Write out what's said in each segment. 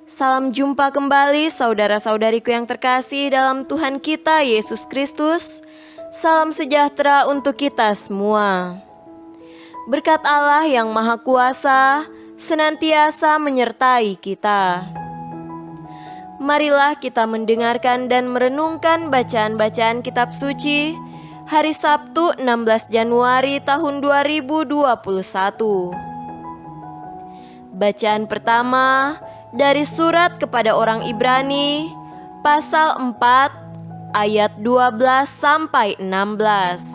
Salam jumpa kembali saudara-saudariku yang terkasih dalam Tuhan kita Yesus Kristus. Salam sejahtera untuk kita semua. Berkat Allah yang Maha Kuasa senantiasa menyertai kita. Marilah kita mendengarkan dan merenungkan bacaan-bacaan kitab suci hari Sabtu 16 Januari tahun 2021. Bacaan pertama dari surat kepada orang Ibrani pasal 4 ayat 12 sampai 16.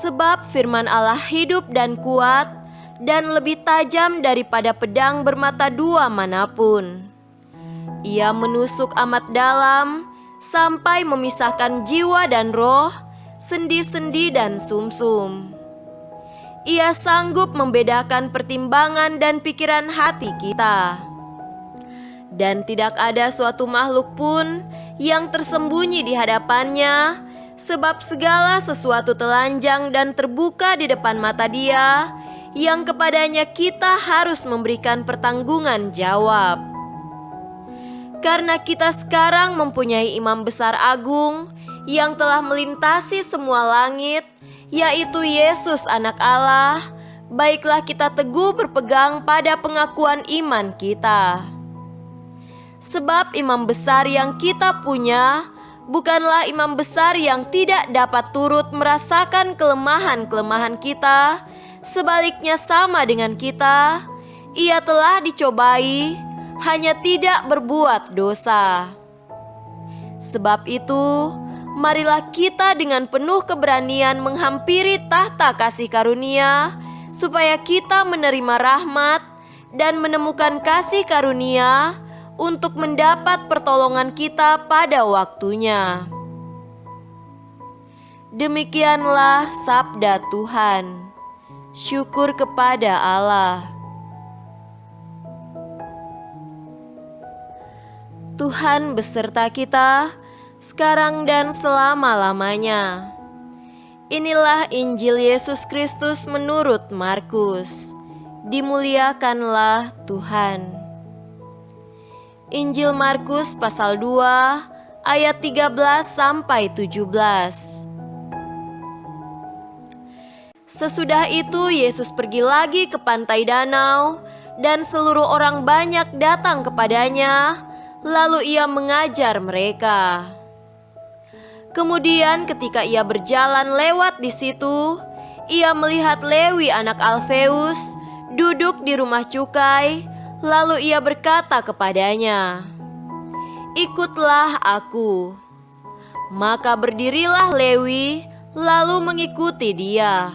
Sebab firman Allah hidup dan kuat dan lebih tajam daripada pedang bermata dua manapun. Ia menusuk amat dalam sampai memisahkan jiwa dan roh, sendi-sendi dan sumsum. Ia sanggup membedakan pertimbangan dan pikiran hati kita. Dan tidak ada suatu makhluk pun yang tersembunyi di hadapannya, sebab segala sesuatu telanjang dan terbuka di depan mata Dia, yang kepadanya kita harus memberikan pertanggungan jawab. Karena kita sekarang mempunyai imam besar agung yang telah melintasi semua langit, yaitu Yesus Anak Allah, baiklah kita teguh berpegang pada pengakuan iman kita. Sebab imam besar yang kita punya bukanlah imam besar yang tidak dapat turut merasakan kelemahan-kelemahan kita, sebaliknya sama dengan kita, ia telah dicobai, hanya tidak berbuat dosa. Sebab itu, marilah kita dengan penuh keberanian menghampiri tahta kasih karunia, supaya kita menerima rahmat dan menemukan kasih karunia untuk mendapat pertolongan kita pada waktunya. Demikianlah sabda Tuhan. Syukur kepada Allah. Tuhan beserta kita sekarang dan selama-lamanya. Inilah Injil Yesus Kristus menurut Markus. Dimuliakanlah Tuhan. Injil Markus pasal 2 ayat 13 sampai 17. Sesudah itu Yesus pergi lagi ke pantai danau, dan seluruh orang banyak datang kepadanya, lalu ia mengajar mereka. Kemudian ketika ia berjalan lewat di situ, ia melihat Lewi anak Alfeus duduk di rumah cukai, lalu ia berkata kepadanya, "Ikutlah aku." Maka berdirilah Lewi, lalu mengikuti dia.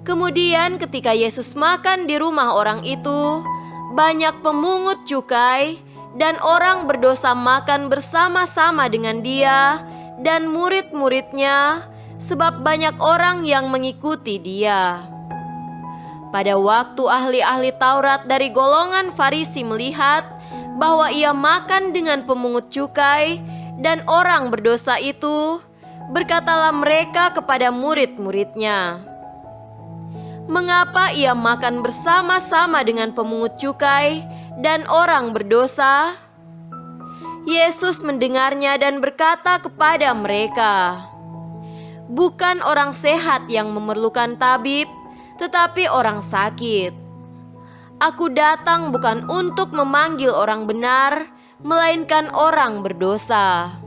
Kemudian ketika Yesus makan di rumah orang itu, banyak pemungut cukai dan orang berdosa makan bersama-sama dengan dia dan murid-muridnya, sebab banyak orang yang mengikuti dia. Pada waktu ahli-ahli Taurat dari golongan Farisi melihat bahwa ia makan dengan pemungut cukai dan orang berdosa itu, berkatalah mereka kepada murid-muridnya, "Mengapa ia makan bersama-sama dengan pemungut cukai dan orang berdosa?" Yesus mendengarnya dan berkata kepada mereka, "Bukan orang sehat yang memerlukan tabib, tetapi orang sakit. Aku datang bukan untuk memanggil orang benar, melainkan orang berdosa."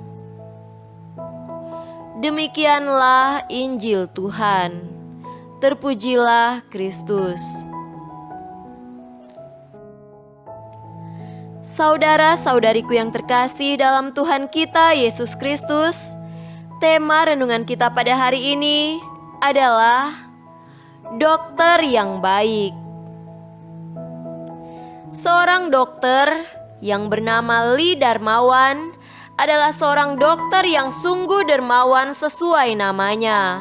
Demikianlah Injil Tuhan. Terpujilah Kristus. Saudara-saudariku yang terkasih dalam Tuhan kita Yesus Kristus, tema renungan kita pada hari ini adalah dokter yang baik. Seorang dokter yang bernama Lee Darmawan adalah seorang dokter yang sungguh dermawan sesuai namanya.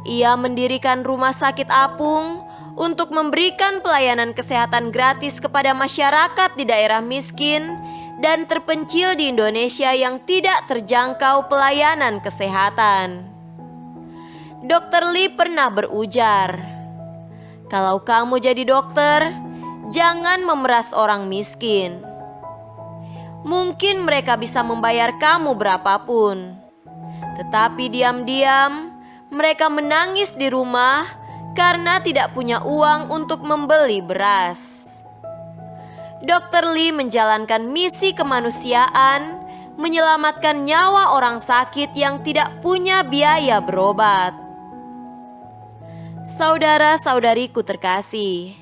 Ia mendirikan rumah sakit apung untuk memberikan pelayanan kesehatan gratis kepada masyarakat di daerah miskin dan terpencil di Indonesia yang tidak terjangkau pelayanan kesehatan. Dr. Lee pernah berujar, Kalau kamu jadi dokter, jangan memeras orang miskin. Mungkin mereka bisa membayar kamu berapapun, tetapi diam-diam mereka menangis di rumah karena tidak punya uang untuk membeli beras. Dr. Lee menjalankan misi kemanusiaan, menyelamatkan nyawa orang sakit yang tidak punya biaya berobat. Saudara-saudariku terkasih,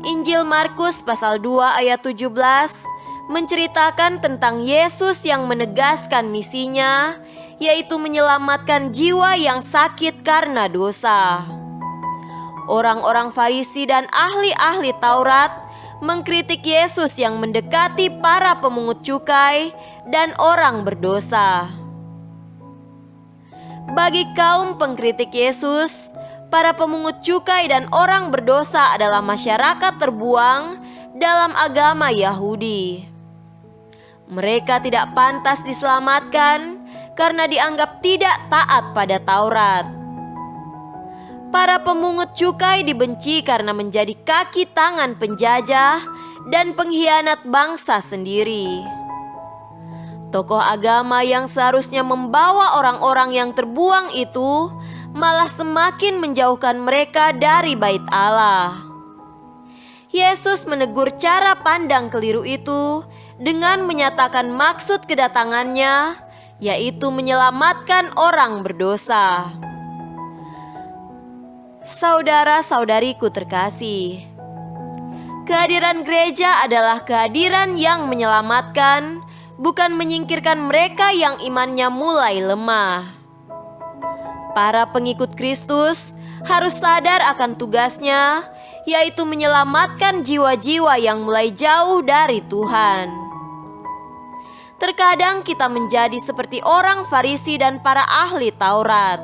Injil Markus pasal 2 ayat 17 menceritakan tentang Yesus yang menegaskan misinya, yaitu menyelamatkan jiwa yang sakit karena dosa. Orang-orang Farisi dan ahli-ahli Taurat mengkritik Yesus yang mendekati para pemungut cukai dan orang berdosa. Bagi kaum pengkritik Yesus, para pemungut cukai dan orang berdosa adalah masyarakat terbuang dalam agama Yahudi. Mereka tidak pantas diselamatkan karena dianggap tidak taat pada Taurat. Para pemungut cukai dibenci karena menjadi kaki tangan penjajah dan pengkhianat bangsa sendiri. Tokoh agama yang seharusnya membawa orang-orang yang terbuang itu malah semakin menjauhkan mereka dari bait Allah. Yesus menegur cara pandang keliru itu dengan menyatakan maksud kedatangannya, yaitu menyelamatkan orang berdosa. Saudara-saudariku terkasih, kehadiran gereja adalah kehadiran yang menyelamatkan, bukan menyingkirkan mereka yang imannya mulai lemah. Para pengikut Kristus harus sadar akan tugasnya, yaitu menyelamatkan jiwa-jiwa yang mulai jauh dari Tuhan. Terkadang kita menjadi seperti orang Farisi dan para ahli Taurat.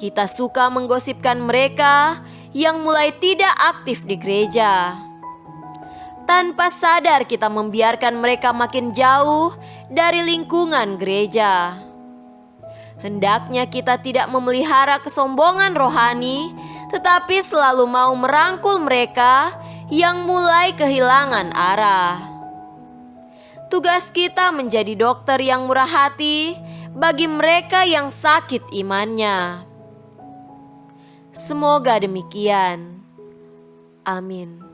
Kita suka menggosipkan mereka yang mulai tidak aktif di gereja. Tanpa sadar kita membiarkan mereka makin jauh dari lingkungan gereja. Hendaknya kita tidak memelihara kesombongan rohani, tetapi selalu mau merangkul mereka yang mulai kehilangan arah. Tugas kita menjadi dokter yang murah hati bagi mereka yang sakit imannya. Semoga demikian. Amin.